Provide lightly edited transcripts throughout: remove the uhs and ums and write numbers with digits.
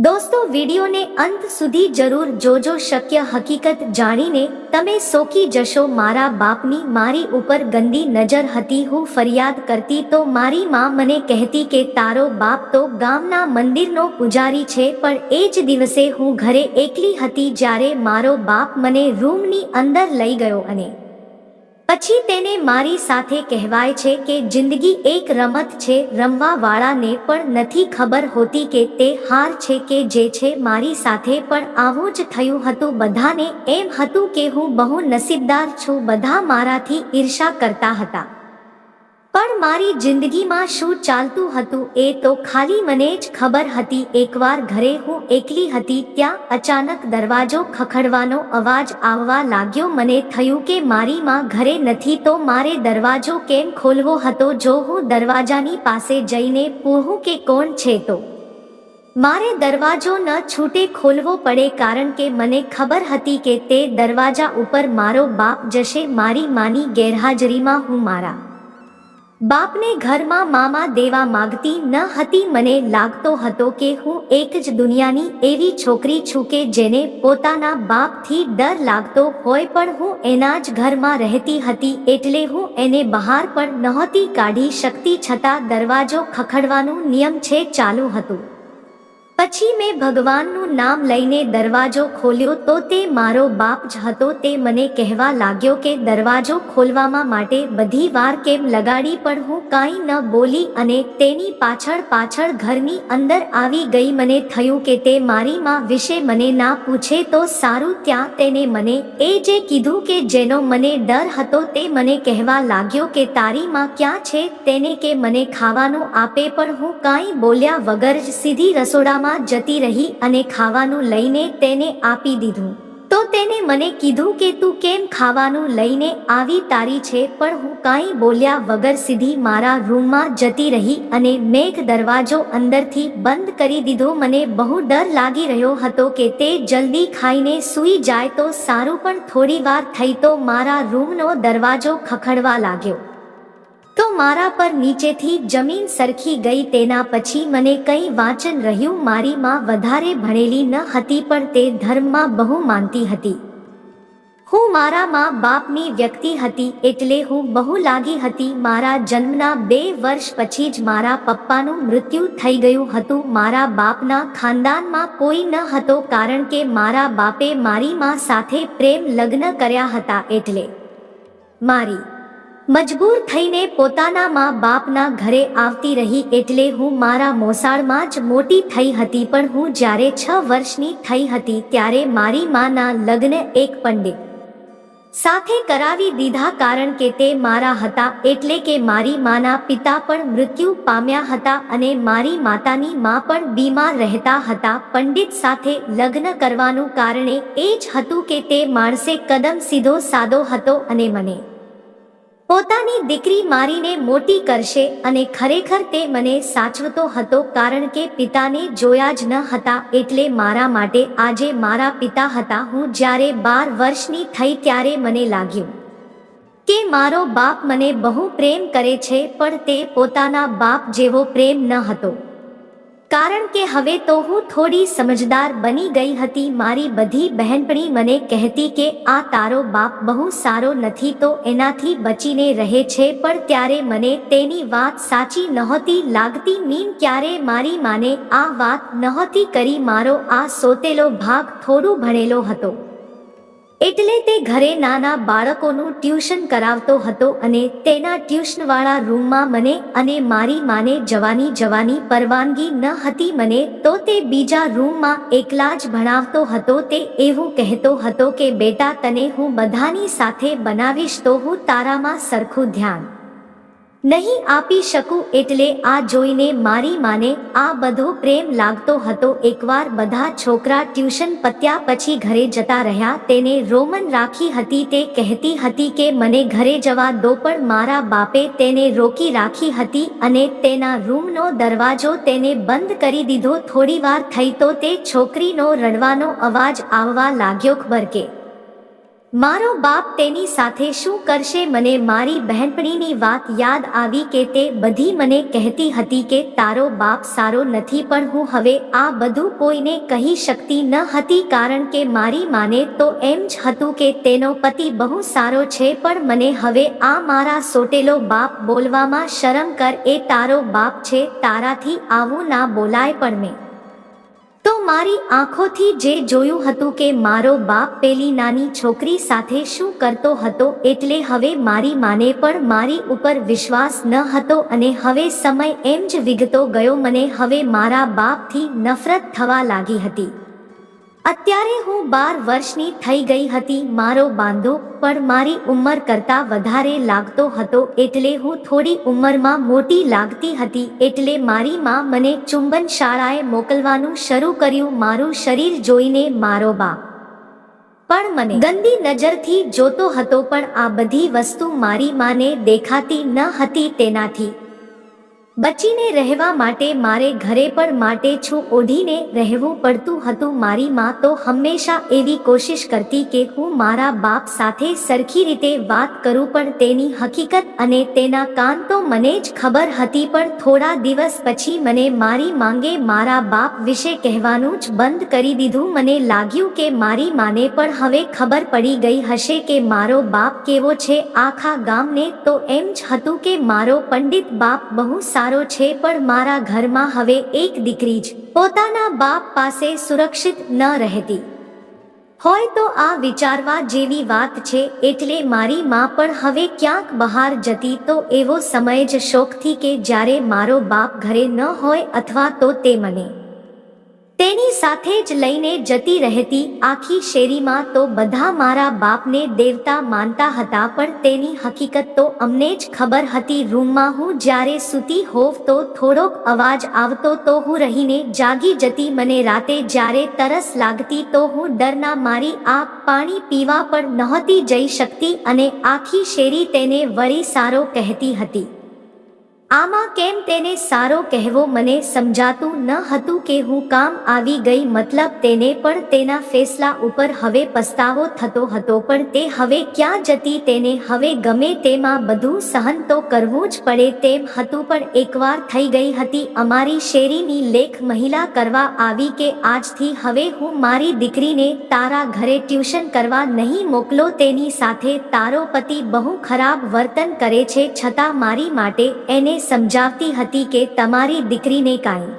દોસ્તો, વિડીયોને અંત સુધી જરૂર જોજો. શક્ય હકીકત જાણીને તમે સોકી જશો. મારા બાપની મારી ઉપર ગંદી નજર હતી. હું ફરિયાદ કરતી તો મારી માં મને કહેતી કે તારો બાપ તો ગામના મંદિરનો પૂજારી છે. પણ એ જ દિવસે હું ઘરે એકલી હતી જ્યારે મારો બાપ મને રૂમની અંદર લઈ ગયો અને પછી તેને મારી સાથે કહેવાય છે કે જિંદગી એક રમત છે. રમવા વાળાને પણ નથી ખબર હોતી કે તે હાર છે કે જે છે. મારી સાથે પણ આવું જ થયું હતું. બધાને એમ હતું કે હું બહુ નસીબદાર છું. બધા મારાથી ઈર્ષા કરતા હતા. પણ મારી જિંદગીમાં શું ચાલતું હતું એ તો ખાલી મને જ ખબર હતી. એકવાર ઘરે હું એકલી હતી ત્યાં અચાનક દરવાજો ખખડવાનો અવાજ આવવા લાગ્યો. મને થયું કે મારી માં ઘરે નથી તો મારે દરવાજો કેમ ખોલવો હતો. જો હું દરવાજાની પાસે જઈને પૂછું કે કોણ છે તો મારે દરવાજો ન છૂટે ખોલવો પડે, કારણ કે મને ખબર હતી કે તે દરવાજા ઉપર મારો બાપ જશે. મારી માની ગેરહાજરીમાં હું મારા બાપને ઘરમાં મામા દેવા માંગતી ન હતી. મને લાગતો હતો કે હું એક જ દુનિયાની એવી છોકરી છું કે જેને પોતાના બાપથી ડર લાગતો હોય, પણ હું એના જ ઘરમાં રહેતી હતી એટલે હું એને બહાર પણ નહોતી કાઢી શકતી. છતાં દરવાજો ખખડવાનું નિયમ છે ચાલુ હતું. પછી મેં ભગવાનનું નામ લઈને દરવાજો ખોલ્યો તો તે મારો બાપ જ હતો. તે મને કહેવા લાગ્યો કે દરવાજો ખોલવામાં માટે બધી વાર કેમ લગાડી, પણ હું કાંઈ ન બોલી અને તેની પાછળ પાછળ ઘરની અંદર આવી ગઈ. મને થયું કે તે મારી માં વિશે મને ના પૂછે તો સારું. ત્યાં તેને મને એ જે કીધું કે જેનો મને ડર હતો તે મને કહેવા લાગ્યો કે તારી માં ક્યાં છે, તેને કે મને ખાવાનું આપે. પણ હું કાંઈ બોલ્યા વગર જ સીધી રસોડામાં જતી રહી અને ખાવાનું લઈને તેને આપી દીધું. તો તેને મને કીધું કે તું કેમ ખાવાનું લઈને આવી, તારી છે. પણ હું કાંઈ બોલ્યા વગર સીધી મારા રૂમમાં જતી રહી અને મેઘ દરવાજો અંદરથી બંધ કરી દીધો. મને બહુ ડર લાગી રહ્યો હતો કે તે જલ્દી ખાઈને સૂઈ જાય તો સારું. પણ થોડી વાર થઈ તો મારા રૂમનો દરવાજો ખખડવા લાગ્યો તો મારા પર નીચેથી જમીન સરખી ગઈ. તેના પછી મને કંઈ વાંચન રહ્યું. મારી માં વધારે ભણેલી ન હતી પણ તે ધર્મમાં બહુ માનતી હતી. હું મારા માં બાપની વ્યક્તિ હતી એટલે હું બહુ લાગી હતી. મારા જન્મના 2 વર્ષ પછી જ મારા પપ્પાનું મૃત્યુ થઈ ગયું હતું. મારા બાપના ખાનદાનમાં કોઈ ન હતો, કારણ કે મારા બાપે મારી માં સાથે પ્રેમ લગ્ન કર્યા હતા. એટલે મારી મજબૂર થઈને પોતાના મા બાપના ઘરે આવતી રહી. એટલે હું મારા મોસાળમાં જ મોટી થઈ હતી. પણ હું જ્યારે 6 વર્ષની થઈ હતી ત્યારે મારી માના લગ્ન એક પંડિત સાથે કરાવી દીધા, કારણ કે તે મારા હતા. એટલે કે મારી માના પિતા પણ મૃત્યુ પામ્યા હતા અને મારી માતાની માં પણ બીમાર રહેતા હતા. પંડિત સાથે લગ્ન કરવાનું કારણે એ જ હતું કે તે માણસે કદમ સીધો સાદો હતો અને મને પોતાની દીકરી મારીને મોટી કરશે. અને ખરેખર તે મને સાચવતો હતો, કારણ કે પિતાને જોયા જ ન હતા એટલે મારા માટે આજે મારા પિતા હતા. હું જ્યારે 12 વર્ષની થઈ ત્યારે મને લાગ્યું કે મારો બાપ મને બહુ પ્રેમ કરે છે, પણ તે પોતાના બાપ જેવો પ્રેમ ન હતો. કારણ કે હવે તો હું થોડી સમજદાર બની ગઈ હતી. મારી બધી બહેનપણી મને કહેતી કે આ તારો બાપ બહુ સારો નથી તો એનાથી બચીને રહે છે. પણ ત્યારે મને તેની વાત સાચી નહોતી લાગતી. ક્યારે મારી માને આ વાત નહોતી કરી. મારો આ સોતેલો ભાગ થોડું ભણેલો હતો એટલે તે ઘરે નાના બાળકોનું ટ્યુશન કરાવતો હતો અને તેના ટ્યુશનવાળા રૂમમાં મને અને મારી માને જવાની પરવાનગી ન હતી. મને તો તે બીજા રૂમમાં એકલા જ ભણાવતો હતો. તે એવું કહેતો હતો કે બેટા, તને હું બધાની સાથે બનાવીશ તો હું તારામાં સરખું ધ્યાન નહીં આપી શકું. એટલે આ જોઈને મારી માને આ બધો પ્રેમ લાગતો હતો. એકવાર બધા છોકરા ટ્યુશન પત્યા પછી ઘરે જતા રહ્યા. તેને રોમન રાખી હતી. તે કહેતી હતી કે મને ઘરે જવા દો, પણ મારા બાપે તેને રોકી રાખી હતી અને તેના રૂમનો દરવાજો તેને બંધ કરી દીધો. થોડી વાર થઈ તો તે છોકરીનો રડવાનો અવાજ આવવા લાગ્યો. ખબર કે મારો બાપ તેની સાથે શું કરશે? મને મારી બહેનપણીની વાત યાદ આવી કે તે બધી મને કહેતી હતી કે તારો બાપ સારો નથી, પણ હું હવે આ બધું કોઈને કહી શકતી ન હતી, કારણ કે મારી માને તો એમ જ હતું કે તેનો પતિ બહુ સારો છે. પણ મને હવે આ મારા સોટેલો બાપ બોલવામાં શરમ કર. એ તારો બાપ છે, તારાથી આવું ના બોલાય. પણ મેં તો મારી આંખોથી જે જોયું હતું કે મારો બાપ પેલી નાની છોકરી સાથે શું કરતો હતો, એટલે હવે મારી માને પણ મારી ઉપર વિશ્વાસ ન હતો. અને હવે સમય એમ જ વીતતો ગયો. મને હવે મારા બાપથી નફરત થવા લાગી હતી. અત્યારે હું 12 વર્ષની થઈ ગઈ હતી. મારો બાંધો પણ મારી ઉંમર કરતાં વધારે લાગતો હતો, એટલે હું થોડી ઉંમરમાં મોટી લાગતી હતી. એટલે મારી માં મને ચુંબન શાળાએ મોકલવાનું શરૂ કર્યું. મારું શરીર જોઈને મારો બાપ પણ મને ગંદી નજરથી જોતો હતો, પણ આ બધી વસ્તુ મારી માને દેખાતી ન હતી. તેનાથી બચીને રહેવા માટે મારે ઘરે પણ માટે છું ઓઢીને રહેવું પડતું હતું. મારી માં તો હંમેશા એવી કોશિશ કરતી કે હું મારા બાપ સાથે સરખી રીતે વાત કરું, પણ તેની હકીકત અને તેના કાન તો મને જ ખબર હતી. પણ થોડા દિવસ પછી મને મારી માંગે મારા બાપ વિશે કહેવાનું જ બંધ કરી દીધું. મને લાગ્યું કે મારી માને પણ હવે ખબર પડી ગઈ હશે કે મારો બાપ કેવો છે. આખા ગામને તો એમ જ હતું કે મારો પંડિત બાપ બહુ સારો છે, પણ મારા ઘરમાં હવે એક દીકરી જ પોતાના બાપ પાસે સુરક્ષિત ન રહેતી હોય તો આ વિચારવા જેવી વાત છે. એટલે મારી માં પણ હવે ક્યાંક બહાર જતી તો એવો સમય જ શોખથી કે જ્યારે મારો બાપ ઘરે ન હોય, અથવા તો તે મને તેની સાથે જ લઈને જતી રહેતી. આખી શેરીમાં તો બધા મારા બાપને દેવતા માનતા હતા, પણ તેની હકીકત તો અમને જ ખબર હતી. રૂમમાં હું જ્યારે સૂતી હોવ તો થોડોક અવાજ આવતો તો હું રહીને જાગી જતી. મને રાતે જ્યારે તરસ લાગતી તો હું ડરના મારી આ પાણી પીવા પણ નહોતી જઈ શકતી, અને આખી શેરી તેને વળી સારો કહેતી હતી. આમાં કેમ તેને સારો કહેવો મને સમજાતું ન હતું કે હું કામ આવી ગઈ, મતલબ તેને પણ તેના ફેસલા ઉપર હવે પસ્તાવો થતો હતો. પણ તે હવે ક્યાં જતી? તેને હવે ગમે તેમાં બધું સહન તો કરવું જ પડે તેમ હતું. પણ એકવાર થઈ ગઈ હતી અમારી શેરીની લેખ મહિલા કરવા આવી કે આજથી હવે હું મારી દીકરીને તારા ઘરે ટ્યુશન કરવા નહીં મોકલો, તેની સાથે તારો પતિ બહુ ખરાબ વર્તન કરે છે. છતાં મારી માટે એને સમજાવતી હતી કે તમારી દીકરીને કાંઈ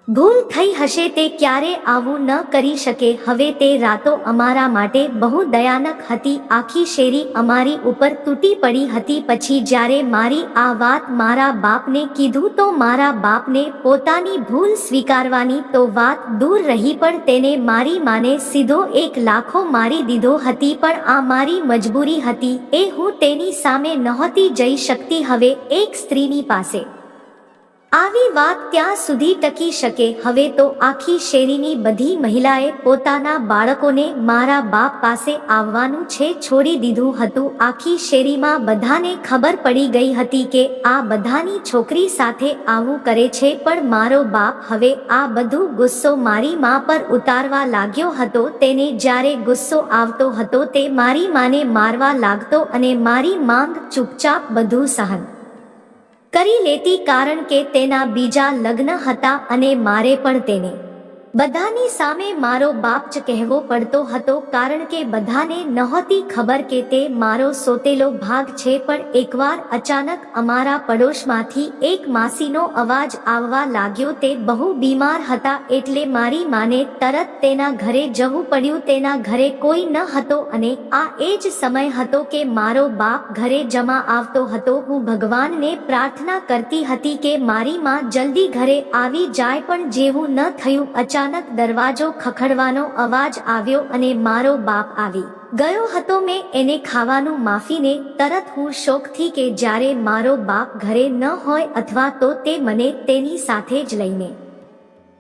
ભૂલ થઈ હશે, તે ક્યારે આવું ન કરી શકે. હવે તે રાતો અમારા માટે બહુ દયાનક હતી. આખી શેરી અમારી ઉપર તૂટી પડી હતી. પછી જ્યારે મારી આ વાત મારા બાપને કીધું તો મારા બાપને પોતાની ભૂલ સ્વીકારવાની તો વાત દૂર રહી, પણ તેને મારી માને સીધો 1 લાખો મારી દીધો હતી. પણ આ મારી મજબૂરી હતી, એ હું તેની સામે નહોતી જઈ શકતી. હવે એક સ્ત્રીની પાસે આવી વાત ત્યાં સુધી ટકી શકે? હવે તો આખી શેરીની બધી મહિલાએ પોતાના બાળકોને મારા બાપ પાસે આવવાનું છે છોડી દીધું હતું. આખી શેરીમાં બધાને ખબર પડી ગઈ હતી કે આ બધાની છોકરી સાથે આવું કરે છે. પણ મારો બાપ હવે આ બધું ગુસ્સો મારી માં પર ઉતારવા લાગ્યો હતો. તેને જ્યારે ગુસ્સો આવતો હતો તે મારી માને મારવા લાગતો, અને મારી માંગ ચૂપચાપ બધું સહન કરી લેતી, કારણ કે તેના બીજા લગ્ન હતા અને મારે પણ તેને બધાની સામે મારો બાપ જ કહેવો પડતો હતો, કારણ કે બધાને નહોતી ખબર કે તે મારો સોતેલો ભાગ છે. પણ એકવાર અચાનક અમારા પડોશમાંથી એક માસીનો અવાજ આવવા લાગ્યો. તે બહુ બીમાર હતા, એટલે મારી માને તરત તેના ઘરે જવું પડ્યું. તેના ઘરે કોઈ ન હતો, અને આ એ જ સમય હતો કે મારો બાપ ઘરે જમા આવતો હતો. હું ભગવાનને પ્રાર્થના કરતી હતી કે મારી માં જલ્દી ઘરે આવી જાય, પણ જેવું ન થયું. અચાનક દરવાજો ખખડવાનો અવાજ આવ્યો અને મારો બાપ આવી ગયો હતો. મેં એને ખાવાનું માફીને તરત હું શોકથી કે જ્યારે મારો બાપ ઘરે ન હોય અથવા તો તે મને તેની સાથે જ લઈને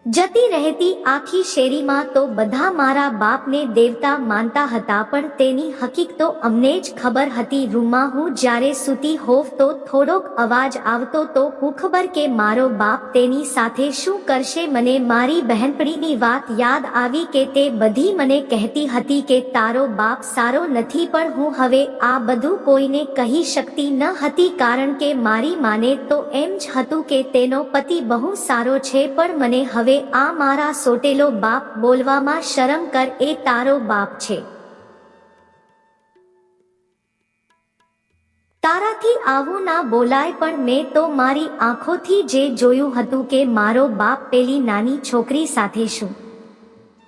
જતી રહેતી આખી શેરીમાં તો બધા મારા બાપને દેવતા માનતા હતા, પણ તેની હકીકત તો અમને જ ખબર હતી. રૂમમાં હું જ્યારે સૂતી હોવ તો થોડોક અવાજ આવતો તો હું ખબર કે મારો બાપ તેની સાથે શું કરશે. મને મારી બહેનપણીની વાત યાદ આવી કે તે બધી મને કહેતી હતી કે તારો બાપ સારો નથી, પણ હું હવે આ બધું કોઈને કહી શકતી ન હતી, કારણ કે મારી માને તો એમ જ હતું કે તેનો પતિ બહુ સારો છે. પણ મને હવે આ મારા સોટેલો બાપ બોલવામાં શરમ કર, એ તારો બાપ છે. તારાથી આવું ના બોલાય. પણ મેં તો મારી આંખોથી જે જોયું હતું કે મારો બાપ પેલી નાની છોકરી સાથે શું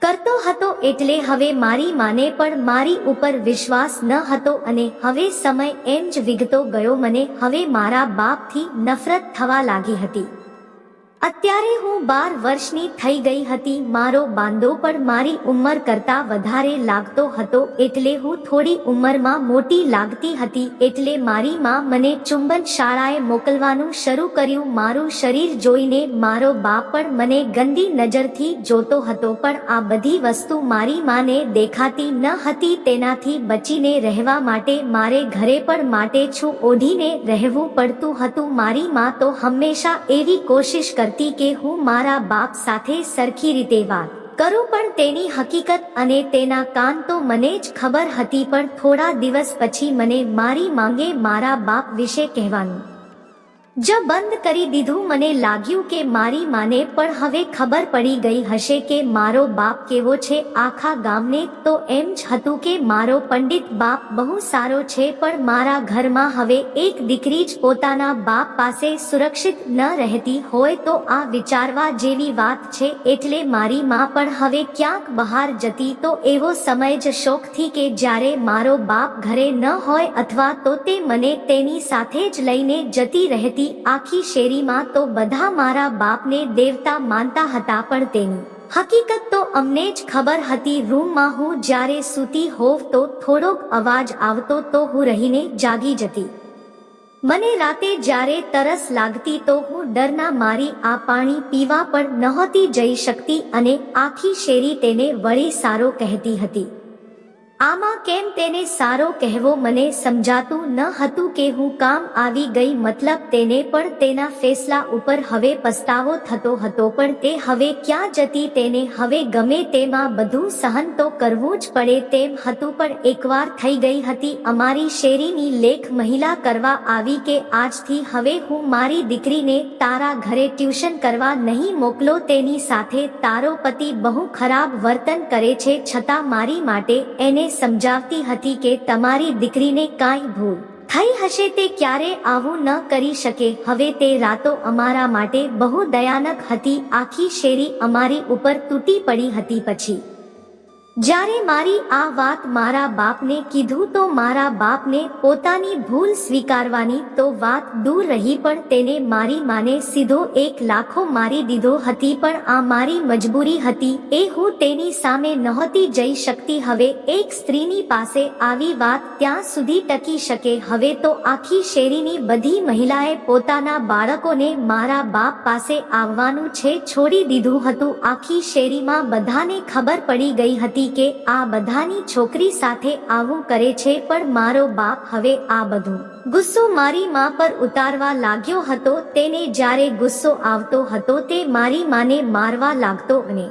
કરતો હતો, એટલે હવે મારી માને પણ મારી ઉપર વિશ્વાસ ન હતો. અને હવે સમય એમ જ વીતતો ગયો. મને હવે મારા બાપથી નફરત થવા લાગી હતી. અત્યારે હું 12 વર્ષની થઈ ગઈ હતી. મારો બાંદો પણ મારી ઉંમર કરતાં વધારે લાગતો હતો, એટલે હું થોડી ઉંમરમાં મોટી લાગતી હતી. એટલે મારી માં મને ચુંબન શાળાએ મોકલવાનું શરૂ કર્યું. મારું શરીર જોઈને મારો બાપ પણ મને ગંદી નજરથી જોતો હતો, પણ આ બધી વસ્તુ મારી માને દેખાતી ન હતી. તેનાથી બચીને રહેવા માટે મારે ઘરે પણ માટે છું ઓઢીને રહેવું પડતું હતું. મારી માં તો હંમેશા એવી કોશિશ કરતી કે હું મારા બાપ સાથે સરખી રીતે વાત કરું, પણ તેની હકીકત અને તેના કાન તો મને જ ખબર હતી. પણ થોડા દિવસ પછી મને મારી માંગે મારા બાપ વિશે કહેવાનું જ બંધ કરી દીધું. મને લાગ્યું કે મારી માને પણ હવે ખબર પડી ગઈ હશે કે મારો બાપ કેવો છે. આખા ગામને તો એમ જ હતું કે મારો પંડિત બાપ બહુ સારો છે, પણ મારા ઘરમાં હવે એક દીકરી જ પોતાના બાપ પાસે સુરક્ષિત ન રહેતી હોય તો આ વિચારવા જેવી વાત છે. એટલે મારી માં પણ હવે ક્યાંક બહાર જતી તો એવો સમય જ શોખથી કે જ્યારે મારો બાપ ઘરે ન હોય, અથવા તો તે મને તેની સાથે જ લઈને જતી રહેતી. આખી શેરીમાં તો બધા મારા બાપને દેવતા માનતા હતા, પણ તેની હકીકત તો અમને જ ખબર હતી. રૂમમાં હું જ્યારે સૂતી હોવ તો થોડોક અવાજ આવતો તો હું રહીને જાગી જતી. મને રાતે જ્યારે તરસ લાગતી તો હું ડરના મારી આ પાણી પીવા પણ નહોતી જઈ શકતી, અને આખી શેરી તેને વળી સારો કહેતી હતી. આમાં કેમ તેને સારો કહેવો મને સમજાતું ન હતું કે હું કામ આવી ગઈ. મતલબ તેને પણ તેના ફેસલા ઉપર હવે પસ્તાવો થતો હતો, પણ તે હવે ક્યાં જતી. તેને હવે ગમે તેમાં બધું સહન તો કરવું જ પડે તેમ હતું. પણ એકવાર થઈ ગઈ હતી. અમારી શેરીની લેખ મહિલા કરવા આવી કે આજથી હવે હું મારી દીકરીને તારા ઘરે ટ્યુશન કરવા નહીં મોકલો, તેની સાથે તારો પતિ બહુ ખરાબ વર્તન કરે છે. છતાં મારી માટે એને સમજાવતી હતી કે તમારી દીકરીને કાંઈ ભૂલ થઈ હશે, તે ક્યારે આવું ન કરી શકે. હવે તે રાતો અમારા માટે બહુ દયાનક હતી. આખી શેરી અમારી ઉપર તૂટી પડી હતી. પછી જ્યારે મારી આ વાત મારા બાપને કીધું તો મારા બાપને પોતાની ભૂલ સ્વીકારવાની તો વાત દૂર રહી, પણ તેને મારી માને સીધો 1 લાખો મારી દીધો હતી. પણ આ મારી મજબૂરી હતી, એ હું તેની સામે નહોતી જઈ શકતી. હવે એક સ્ત્રીની પાસે આવી વાત ત્યાં સુધી ટકી શકે. હવે તો આખી શેરીની બધી મહિલાએ પોતાના બાળકોને મારા બાપ પાસે આવવાનું છે છોડી દીધું હતું. આખી શેરીમાં બધાને ખબર પડી ગઈ હતી કે આ બધાની છોકરી સાથે આવું કરે છે. પણ મારો બાપ હવે આ બધું ગુસ્સો મારી માં પર ઉતારવા લાગ્યો હતો. તેને જ્યારે ગુસ્સો આવતો હતો તે મારી માને મારવા લાગતો, અને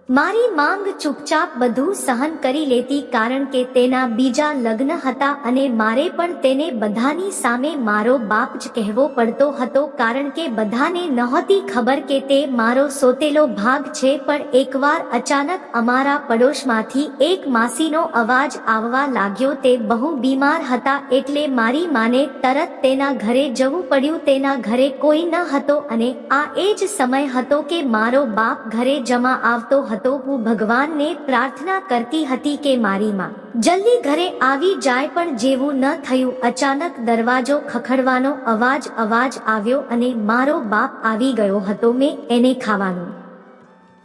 મારી માંગ ચૂપચાપ બધું સહન કરી લેતી, કારણ કે તેના બીજા લગ્ન હતા અને મારે પણ તેને બધાની સામે મારો બાપ જ કહેવો પડતો હતો, કારણ કે બધાને નહોતી ખબર કે તે મારો સોતેલો ભાગ છે. પણ એકવાર અચાનક અમારા પડોશમાંથી એક માસીનો અવાજ આવવા લાગ્યો. તે બહુ બીમાર હતા, એટલે મારી માને તરત તેના ઘરે જવું પડ્યું. તેના ઘરે કોઈ ન હતો, અને આ એ જ સમય હતો કે મારો બાપ ઘરે જમા આવતો હતો. હું ભગવાનને પ્રાર્થના કરતી હતી કે મારી માં જલ્દી ઘરે આવી જાય, પણ જેવું ન થયું. અચાનક દરવાજો ખખડવાનો અવાજ આવ્યો અને મારો બાપ આવી ગયો હતો. મેં એને ખાવાનું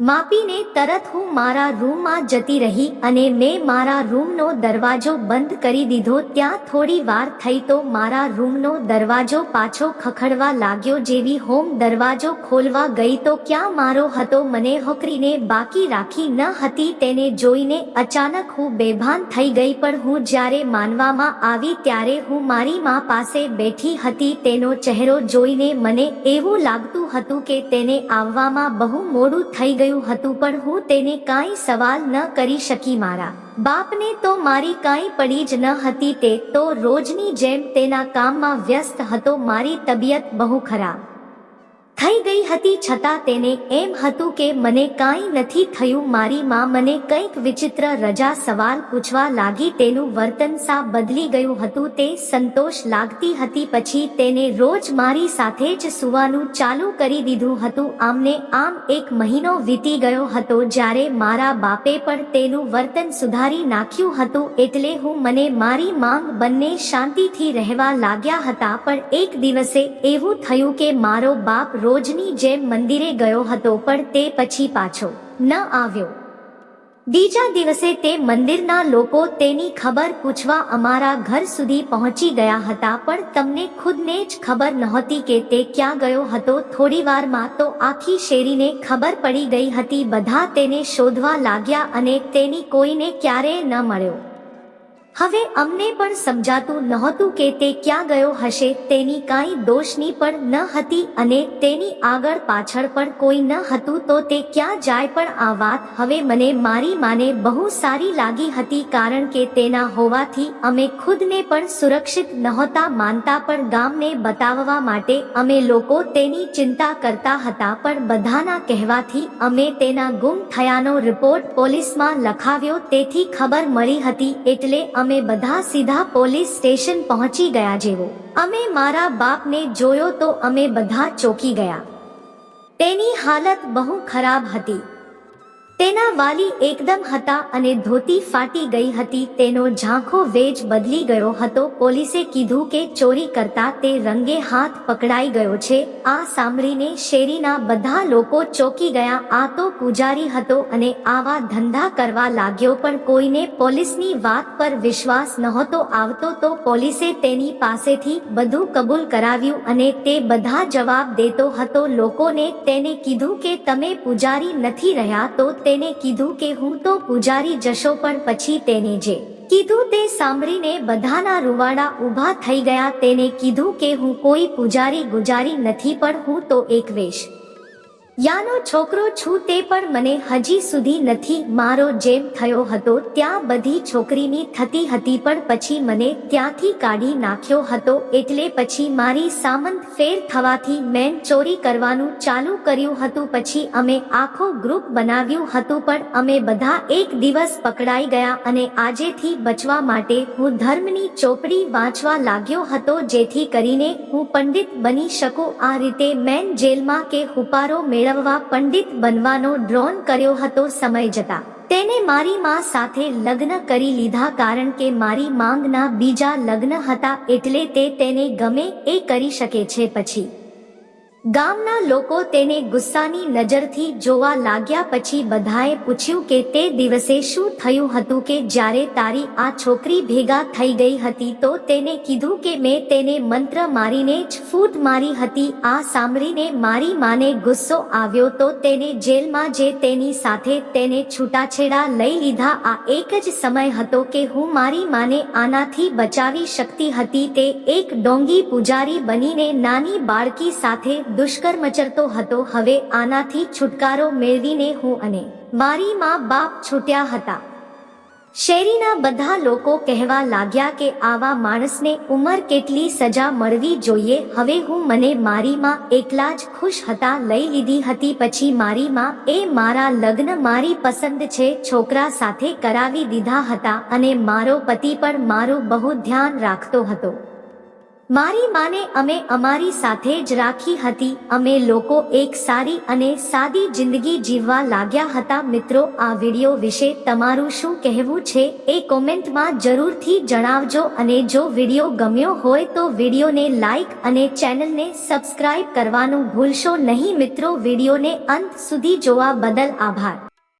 માપીને તરત હું મારા રૂમમાં જતી રહી અને મેં મારા રૂમનો દરવાજો બંધ કરી દીધો. ત્યાં થોડી વાર થઈ તો મારા રૂમનો દરવાજો પાછો ખખડવા લાગ્યો. જેવી હોમ દરવાજો ખોલવા ગઈ તો ક્યાં મારો હતો મને હોકરીને બાકી રાખી ન હતી. તેને જોઈને અચાનક હું બેભાન થઈ ગઈ. પણ હું જ્યારે માનવામાં આવી ત્યારે હું મારી મા પાસે બેઠી હતી. તેનો ચહેરો જોઈને મને એવું લાગતું હતું કે તેને આવવામાં બહુ મોડું થઈ ગયું હતું. પણ હું તેને કાંઈ સવાલ ન કરી શકી. મારા બાપને તો મારી કાંઈ પડી જ ન હતી. તે તો રોજની જેમ તેના કામમાં વ્યસ્ત હતો. મારી તબિયત બહુ ખરાબ થઈ ગઈ હતી છતાં તેને એમ હતું કે મને કાંઈ નથી થયું. મારી માં મને કંઈક વિચિત્ર રજા સવાલ પૂછવા લાગી. તેનું વર્તન સા બદલી ગયું હતું. તે સંતોષ લાગતી હતી. પછી તેને રોજ મારી સાથે જ સૂવાનું ચાલુ કરી દીધું હતું. આમને આમ 1 મહિનો વીતી ગયો હતો જ્યારે મારા બાપે પણ તેનું વર્તન સુધારી નાખ્યું હતું. એટલે હું મને મારી માંગ બંને શાંતિથી રહેવા લાગ્યા હતા. પણ એક દિવસે એવું થયું કે મારો બાપ રોજની જેમ મંદિરે ગયો હતો પણ તે પછી પાછો ન આવ્યો. બીજા દિવસે તે મંદિરના લોકો તેની ખબર પૂછવા અમારા ઘર સુધી પહોંચી ગયા હતા. પણ તમને ખુદને જ ખબર નહોતી કે તે ક્યાં ગયો હતો. થોડી વારમાં તો આખી શેરીને ખબર પડી ગઈ હતી. બધા તેને શોધવા લાગ્યા અને તેની કોઈને ક્યારેય ન મળ્યો. હવે અમને પણ સમજાતું નહોતું કે તે ક્યાં ગયો હશે. તેની કાંઈ દોષની પણ ન હતી અને તેની આગળ પાછળ પણ કોઈ ન હતું. તો તે ક્યાં જાય? પણ આ વાત હવે મને મારી માને બહુ સારી લાગી હતી કારણ કે તેના હોવાથી અમે ખુદને પણ સુરક્ષિત નહોતા માનતા. પણ ગામને બતાવવા માટે અમે લોકો તેની ચિંતા કરતા હતા. પણ બધાના કહેવાથી અમે તેના ગુમ થયાનો રિપોર્ટ પોલીસમાં લખાવ્યો. તેથી ખબર મળી હતી એટલે અમે બધા સીધા પોલીસ સ્ટેશન પહોંચી ગયા. જેવો અમે મારા બાપને જોયો તો અમે બધા ચોંકી ગયા. તેની હાલત બહુ ખરાબ હતી. તેના વાલી એકદમ હતા અને ધોતી ફાટી ગઈ હતી. તેનો ઝાંખો વેજ બદલી ગયો હતો. પોલીસે કીધું કે ચોરી કરતા તે રંગે હાથ પકડાઈ ગયો છે. આ સાંભળીને શેરીના બધા લોકો ચોંકી ગયા. આ તો પૂજારી હતો અને આવા ધંધા કરવા લાગ્યો. પણ કોઈને પોલીસની વાત પર વિશ્વાસ નહોતો આવતો. તો પોલીસે તેની પાસેથી બધું કબૂલ કરાવ્યું અને તે બધા જવાબ દેતો હતો. લોકોને તેને કીધું કે તમે પૂજારી નથી રહ્યા. તો તેને કીધું કે હું તો પૂજારી જશો. પણ પછી તેને જે કીધું તે સાંભળીને બધાના રૂવાડા ઊભા થઈ ગયા. તેને કીધું કે હું કોઈ પૂજારી ગુજારી નથી પણ હું તો એક વેશ યાનો છોકરો છું. તે પણ મને હજી સુધી નથી. મારો જેમ થયો હતો ત્યાં બધી છોકરીની થતી હતી પણ પછી મને ત્યાંથી કાઢી નાખ્યો હતો. એટલે પછી મારી સામંત ફેર થવાથી મેં ચોરી કરવાનું ચાલુ કર્યું હતું. પછી અમે આખો ગ્રુપ બનાવ્યું હતું પણ અમે બધા એક દિવસ પકડાઈ ગયા અને આજેથી બચવા માટે હું ધર્મની ચોપડી વાંચવા લાગ્યો હતો જેથી કરીને હું પંડિત બની શકું. આ રીતે મેં જેલમાં કે હુપારો મેળવવા પંડિત બનવાનો ડ્રોન કર્યો હતો. સમય જતા તેને મારી માં સાથે લગ્ન કરી લીધા કારણ કે મારી માંગના બીજા લગ્ન હતા એટલે તે તેને ગમે એ કરી શકે છે. પછી ગામના લોકો તેને ગુસ્સાની નજરથી જોવા લાગ્યા. પછી બધાએ પૂછ્યું કે તે દિવસે શું થયું હતું કે જ્યારે તારી આ છોકરી ભેગા થઈ ગઈ હતી. તો તેને કીધું કે મેં તેને મંત્ર મારીને જ ફૂટ મારી હતી. આ સાંભળીને મારી માને ગુસ્સો આવ્યો તો તેને જેલમાં જે તેની સાથે તેને છૂટાછેડા લઈ લીધા. આ એક જ સમય હતો કે હું મારી માને આનાથી બચાવી શકતી હતી. તે એક ડોંગી પૂજારી બનીને નાની બાળકી સાથે દુષ્કર્મ ચરતો હતો. હવે આનાથી છુટકારો મેળવીને હું અને મારી માં બાપ છૂટ્યા હતા. શેરીના બધા લોકો કહેવા લાગ્યા કે આવા માણસને ઉંમર કેટલી સજા મળવી જોઈએ. હવે હું મને મારી માં એકલા જ ખુશ હતા લઈ લીધી હતી. પછી મારી માં એ મારા લગ્ન મારી પસંદ છે છોકરા સાથે કરાવી દીધા હતા અને મારો પતિ પણ મારું બહુ ધ્યાન રાખતો હતો. મારી માને અમે અમારી સાથે જ રાખી હતી. અમે લોકો એક સારી અને સાદી જિંદગી જીવવા લાગ્યા હતા. મિત્રો, આ વિડિયો વિશે તમારું શું કહેવું છે એ કોમેન્ટમાં જરૂરથી જણાવજો. અને જો વિડિયો ગમ્યો હોય તો વિડિયોને લાઈક અને ચેનલને સબસ્ક્રાઇબ કરવાનું ભૂલશો નહીં. મિત્રો, વિડિયોને અંત સુધી જોવા બદલ આભાર.